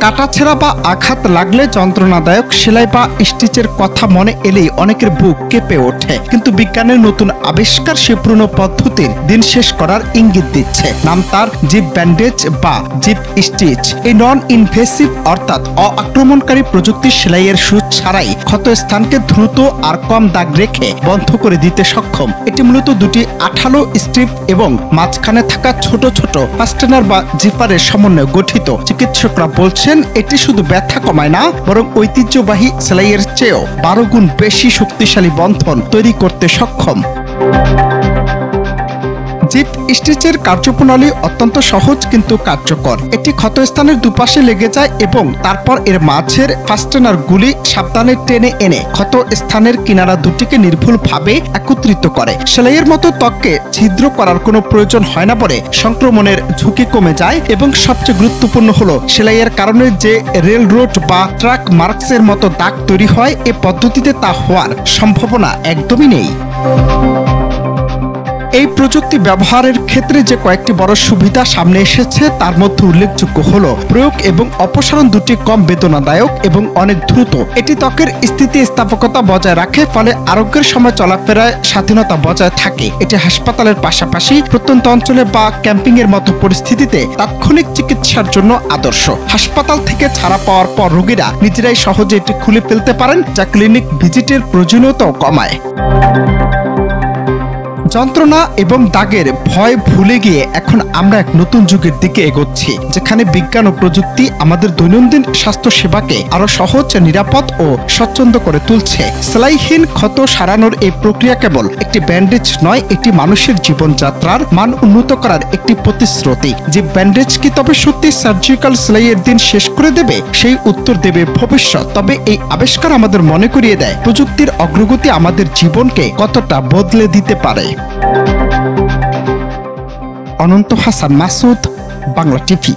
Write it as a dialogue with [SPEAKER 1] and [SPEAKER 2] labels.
[SPEAKER 1] কাটাছেঁড়া বা আঘাত লাগলে যন্ত্রণাদায়ক সেলাই বা স্টিচের কথা মনে এলেই অনেকের বুক কেঁপে ওঠে, কিন্তু বিজ্ঞানের নতুন আবিষ্কার সে পুরনো পদ্ধতির দিন শেষ করার ইঙ্গিত দিচ্ছে। নাম তার জিপ ব্যান্ডেজ বা জিপ স্টিচ। এই নন ইনভেসিভ অর্থাৎ অআক্রমণকারী প্রযুক্তির সেলাইয়ের সুচ ছাড়াই ক্ষত স্থানকে দ্রুত আর কম দাগ রেখে বন্ধ করে দিতে সক্ষম। এটি মূলত দুটি আঠালো স্ট্রিপ এবং মাঝখানে থাকা ছোট ছোট ফাস্টেনার বা জিপারের সমন্বয়ে গঠিত। চিকিৎসকরা বলছেন এটি শুধু ব্যথা কমায় না, বরং ঐতিহ্যবাহী সেলাইয়ের চেয়েও 12 গুণ বেশি শক্তিশালী বন্ধন তৈরি করতে সক্ষম। জিপ স্টিচের কার্যপ্রণালী অত্যন্ত সহজ কিন্তু কার্যকর। এটি ক্ষতস্থানের দুপাশে লেগে যায় এবং তারপর এর মাঝের ফাস্টেনারগুলি সাবধানে টেনে এনে ক্ষত স্থানের কিনারা দুটিকে নির্ভুলভাবে একত্রিত করে। সেলাইয়ের মতো ত্বককে ছিদ্র করার কোনো প্রয়োজন হয় না বলে সংক্রমণের ঝুঁকি কমে যায় এবং সবচেয়ে গুরুত্বপূর্ণ হলো সেলাইয়ের কারণে যে রেল রোড বা ট্রাক মার্কসের মতো দাগ তৈরি হয়, এ পদ্ধতিতে তা হওয়ার সম্ভাবনা একদমই নেই। এই প্রযুক্তি ব্যবহারের ক্ষেত্রে যে কয়েকটি বড় সুবিধা সামনে এসেছে তার মধ্যে উল্লেখযোগ্য হলো প্রয়োগ এবং অপসারণ দুটি কম বেদনাদায়ক এবং অনেক দ্রুত। এটি ত্বকের স্থিতিস্থাপকতা বজায় রাখে, ফলে আরোগ্যের সময় চলাফেরায় স্বাধীনতা বজায় থাকে। এটি হাসপাতালের পাশাপাশি প্রত্যন্ত অঞ্চলে বা ক্যাম্পিং এর মতো পরিস্থিতিতে তাৎক্ষণিক চিকিৎসার জন্য আদর্শ। হাসপাতাল থেকে ছাড়া পাওয়ার পর রোগীরা নিজেরাই সহজে এটি খুলে ফেলতে পারেন, যা ক্লিনিক ভিজিটের প্রয়োজনীয়তাও কমায়। যন্ত্রণা এবং দাগের ভয় ভুলে গিয়ে এখন আমরা এক নতুন যুগের দিকে এগোচ্ছি, যেখানে বিজ্ঞান ও প্রযুক্তি আমাদের দৈনন্দিন স্বাস্থ্য সেবাকে আরো সহজ, নিরাপদ ও স্বচ্ছন্দ করে তুলছে। সেলাইহীন ক্ষত সারানোর এই প্রক্রিয়া কেবল একটি ব্যান্ডেজ নয়, এটি মানুষের জীবনযাত্রার মান উন্নত করার একটি প্রতিশ্রুতি। যে ব্যান্ডেজ কি তবে সত্যি সার্জিক্যাল সেলাইয়ের দিন শেষ করে দেবে? সেই উত্তর দেবে ভবিষ্যৎ। তবে এই আবিষ্কার আমাদের মনে করিয়ে দেয় প্রযুক্তির অগ্রগতি আমাদের জীবনকে কতটা বদলে দিতে পারে। অনন্ত হাসান মাসুদ, বাংলা টিভি।